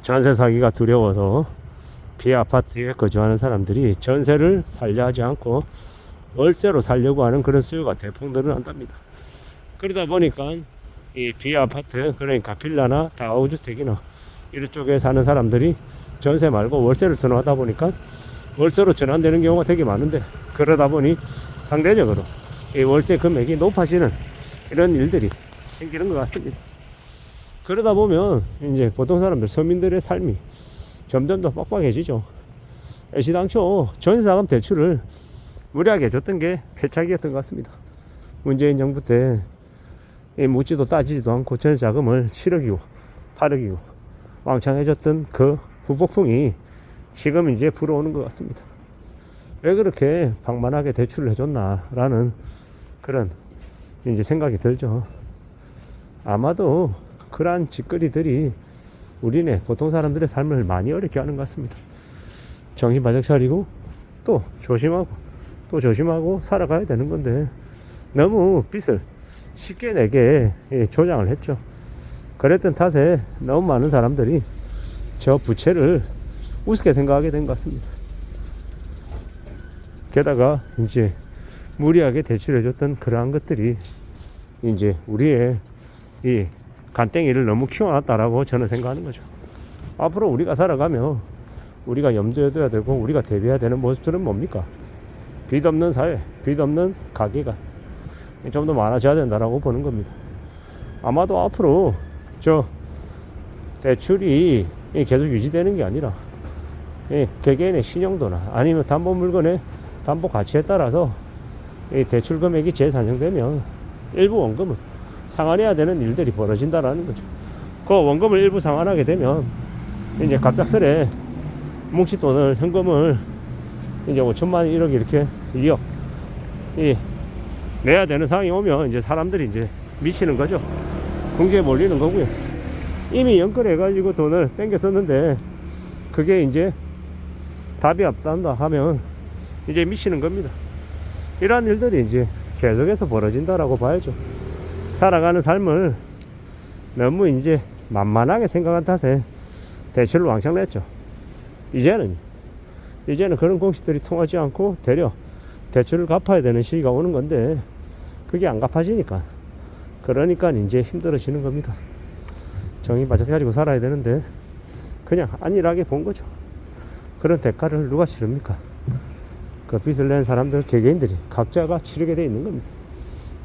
전세 사기가 두려워서 비아파트에 거주하는 사람들이 전세를 살려 하지 않고 월세로 살려고 하는 그런 수요가 대폭 늘어난답니다. 그러다 보니까 이 비아파트, 그러니까 빌라나 다가구주택이나 이런 쪽에 사는 사람들이 전세 말고 월세를 선호하다 보니까 월세로 전환되는 경우가 되게 많은데, 그러다 보니 상대적으로 이 월세 금액이 높아지는 이런 일들이 생기는 것 같습니다. 그러다 보면 이제 보통 사람들, 서민들의 삶이 점점 더 빡빡해지죠. 애시당초 전세자금 대출을 무리하게 줬던 게 패착이었던 것 같습니다. 문재인 정부 때 묻지도 따지지도 않고 전세자금을 7억이고 8억이고 왕창 해줬던 그 후폭풍이 지금 이제 불어오는 것 같습니다. 왜 그렇게 방만하게 대출을 해줬나라는 그런 이제 생각이 들죠. 아마도 그러한 짓거리들이 우리네 보통 사람들의 삶을 많이 어렵게 하는 것 같습니다. 정신 바짝 차리고 또 조심하고 살아가야 되는 건데, 너무 빚을 쉽게 내게 조장을 했죠. 그랬던 탓에 너무 많은 사람들이 저 부채를 우습게 생각하게 된 것 같습니다. 게다가 이제 무리하게 대출해줬던 그러한 것들이 이제 우리의 이 간땡이를 너무 키워놨다라고 저는 생각하는 거죠. 앞으로 우리가 살아가며 우리가 염두에 둬야 되고 우리가 대비해야 되는 모습들은 뭡니까? 빚 없는 사회, 빚 없는 가게가 좀 더 많아져야 된다라고 보는 겁니다. 아마도 앞으로 저 대출이 계속 유지되는 게 아니라 개개인의 신용도나 아니면 담보 물건의 담보 가치에 따라서 이 대출 금액이 재산정되면 일부 원금을 상환해야 되는 일들이 벌어진다라는 거죠. 그 원금을 일부 상환하게 되면 이제 갑작스레 뭉칫돈을, 현금을 이제 5천만 원, 1억 이렇게 2억 내야 되는 상황이 오면 이제 사람들이 이제 미치는 거죠. 궁지에 몰리는 거고요. 이미 연끌해가지고 돈을 땡겨 썼는데 그게 이제 답이 없단다 하면 이제 미치는 겁니다. 이러한 일들이 이제 계속해서 벌어진다라고 봐야죠. 살아가는 삶을 너무 이제 만만하게 생각한 탓에 대출을 왕창 냈죠. 이제는 그런 공식들이 통하지 않고 되려 대출을 갚아야 되는 시기가 오는 건데, 그게 안 갚아지니까, 그러니까 이제 힘들어지는 겁니다. 정신 바짝 가지고 살아야 되는데 그냥 안일하게 본 거죠. 그런 대가를 누가 치릅니까? 그 빚을 낸 사람들, 개개인들이 각자가 치르게 돼 있는 겁니다.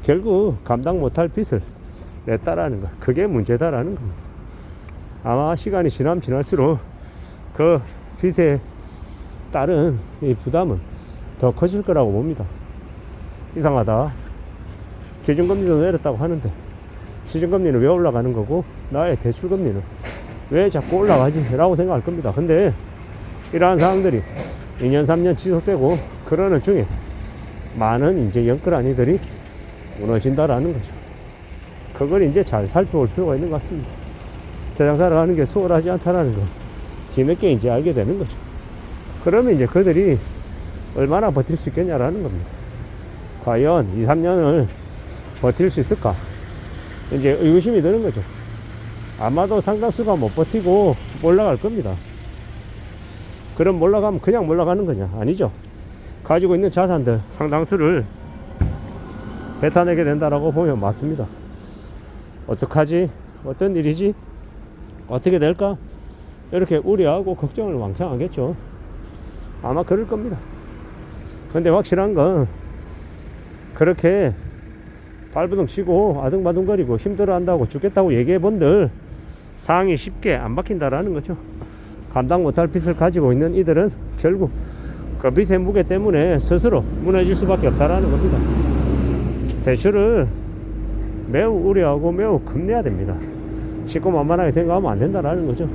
결국 감당 못할 빚을 냈다라는 것, 그게 문제다라는 겁니다. 아마 시간이 지날수록 그 빚에 따른 이 부담은 더 커질 거라고 봅니다. 이상하다. 기준금리도 내렸다고 하는데 시중금리는 왜 올라가는 거고 나의 대출금리는 왜 자꾸 올라가지? 라고 생각할 겁니다. 근데 이러한 상황들이 2년 3년 지속되고 그러는 중에 많은 이제 연끌아니들이 무너진다라는 거죠. 그걸 이제 잘 살펴볼 필요가 있는 것 같습니다. 세상 살아가는 게 수월하지 않다라는 거 뒤늦게 이제 알게 되는 거죠. 그러면 이제 그들이 얼마나 버틸 수 있겠냐라는 겁니다. 과연 2, 3년을 버틸 수 있을까? 이제 의구심이 드는 거죠. 아마도 상당수가 못 버티고 몰락할 겁니다. 그럼 몰락하면 그냥 몰락하는 거냐? 아니죠. 가지고 있는 자산들 상당수를 뱉어내게 된다라고 보면 맞습니다. 어떡하지? 어떤 일이지? 어떻게 될까? 이렇게 우려하고 걱정을 왕창 하겠죠. 아마 그럴 겁니다. 근데 확실한 건 그렇게 발버둥 치고 아등바등거리고 힘들어한다고 죽겠다고 얘기해본들 상황이 쉽게 안 바뀐다라는 거죠. 감당 못할 빚을 가지고 있는 이들은 결국 그 빚의 무게 때문에 스스로 무너질 수밖에 없다라는 겁니다. 대출을 매우 우려하고 매우 겁내야 됩니다. 쉽고 만만하게 생각하면 안 된다라는 거죠.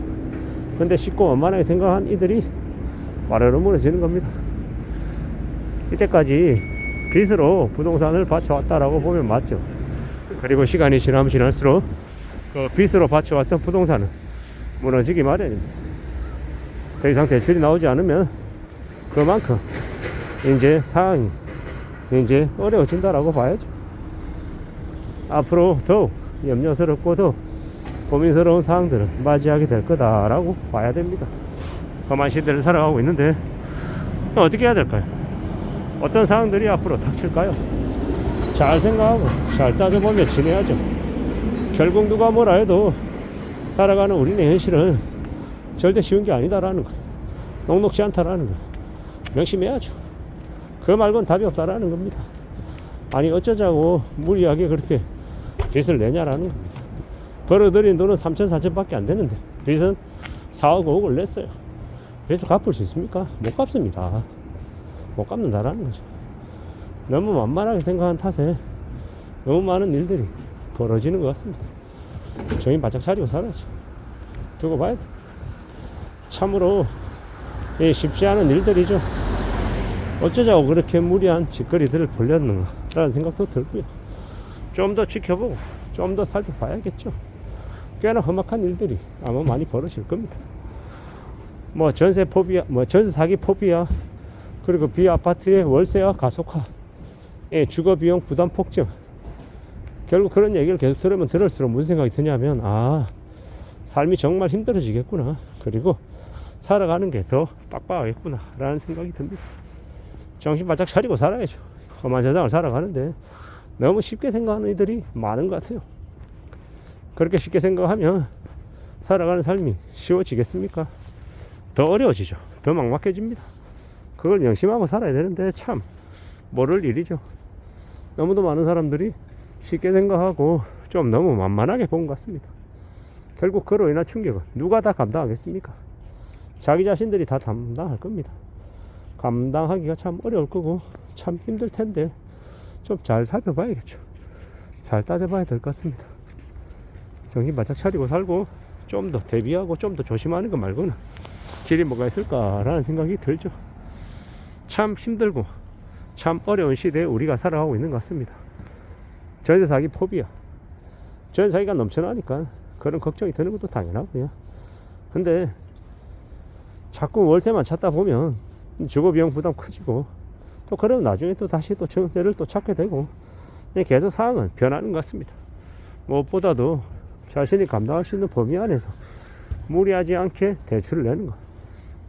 근데 쉽고 만만하게 생각한 이들이 와르르 무너지는 겁니다. 이때까지 빚으로 부동산을 받쳐왔다라고 보면 맞죠. 그리고 시간이 지나면 지날수록 그 빚으로 받쳐왔던 부동산은 무너지기 마련입니다. 더 이상 대출이 나오지 않으면 그만큼 이제 상황이 이제 어려워진다라고 봐야죠. 앞으로 더욱 염려스럽고도 고민스러운 상황들은 맞이하게 될 거다라고 봐야 됩니다. 험한 시대를 살아가고 있는데 어떻게 해야 될까요? 어떤 상황들이 앞으로 닥칠까요? 잘 생각하고 잘 따져보며 지내야죠. 결국 누가 뭐라 해도 살아가는 우리네 현실은 절대 쉬운 게 아니다라는 거, 녹록지 않다라는 거 명심해야죠. 그 말고는 답이 없다라는 겁니다. 아니 어쩌자고 무리하게 그렇게 빚을 내냐라는 겁니다. 벌어들인 돈은 3천 4천밖에 안 되는데 빚은 4억 5억을 냈어요. 그래서 갚을 수 있습니까? 못 갚습니다. 못 갚는다라는 거죠. 너무 만만하게 생각한 탓에 너무 많은 일들이 벌어지는 것 같습니다. 정신 바짝 차리고 살아야죠. 두고 봐야 돼. 참으로 쉽지 않은 일들이죠. 어쩌자고 그렇게 무리한 짓거리들을 벌였는가 라는 생각도 들고요. 좀 더 지켜보고 좀 더 살펴봐야겠죠. 꽤나 험악한 일들이 아마 많이 벌어질 겁니다. 뭐 전세 포비아, 뭐 전세 사기 포비아, 그리고 비아파트의 월세와 가속화, 주거 비용 부담 폭증. 결국 그런 얘기를 계속 들으면 들을수록 무슨 생각이 드냐면, 아, 삶이 정말 힘들어지겠구나. 그리고 살아가는 게 더 빡빡하겠구나 라는 생각이 듭니다. 정신 바짝 차리고 살아야죠. 험한 세상을 살아가는데 너무 쉽게 생각하는 이들이 많은 것 같아요. 그렇게 쉽게 생각하면 살아가는 삶이 쉬워지겠습니까? 더 어려워지죠. 더 막막해집니다. 그걸 명심하고 살아야 되는데 참 모를 일이죠. 너무도 많은 사람들이 쉽게 생각하고 좀 너무 만만하게 본 것 같습니다. 결국 그로 인한 충격은 누가 다 감당하겠습니까? 자기 자신들이 다 감당할 겁니다. 감당하기가 참 어려울 거고 참 힘들 텐데 좀 잘 살펴봐야겠죠. 잘 따져봐야 될 것 같습니다. 정신 바짝 차리고 살고 좀 더 대비하고 좀 더 조심하는 것 말고는 길이 뭐가 있을까라는 생각이 들죠. 참 힘들고 참 어려운 시대에 우리가 살아가고 있는 것 같습니다. 전세 사기 포비아, 전세 사기가 넘쳐나니까 그런 걱정이 드는 것도 당연하고요. 근데 자꾸 월세만 찾다 보면 주거 비용 부담 커지고 또 그러면 나중에 또 다시 또 전세를 또 찾게 되고 계속 상황은 변하는 것 같습니다. 무엇보다도 자신이 감당할 수 있는 범위 안에서 무리하지 않게 대출을 내는 것,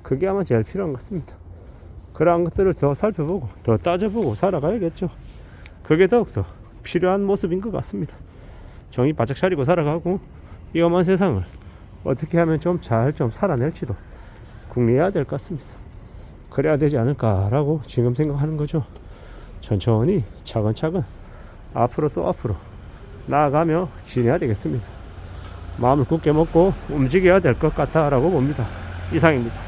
그게 아마 제일 필요한 것 같습니다. 그러한 것들을 더 살펴보고 더 따져보고 살아가야겠죠. 그게 더욱더 필요한 모습인 것 같습니다. 정신 바짝 차리고 살아가고 이 험한 세상을 어떻게 하면 좀 잘 좀 살아낼지도 궁리해야 될 것 같습니다. 그래야 되지 않을까라고 지금 생각하는 거죠. 천천히 차근차근 앞으로 또 앞으로 나아가며 지내야 되겠습니다. 마음을 굳게 먹고 움직여야 될 것 같다라고 봅니다. 이상입니다.